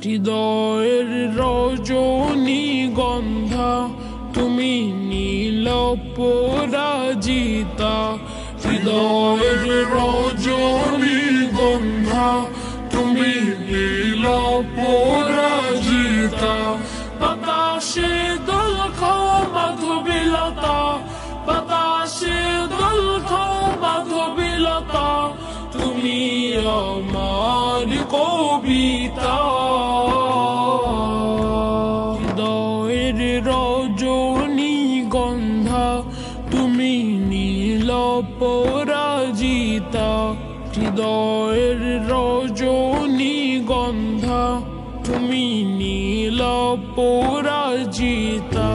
হৃদয়ের রজনীগন্ধা তুমি নীল পরাজিতা। হৃদয়ের রজনীগন্ধা তুমি নীল পরাজিতা। বাতাসে দোল খাও মাধবীলতা, বাতাসে দোল খাও মাধবীলতা, তুমি আমার কবিতা। হৃদয়ের রজনীগন্ধা তুমি নীল পরাজিতা। হৃদয়ের রজনীগন্ধা তুমি নীল পরাজিতা।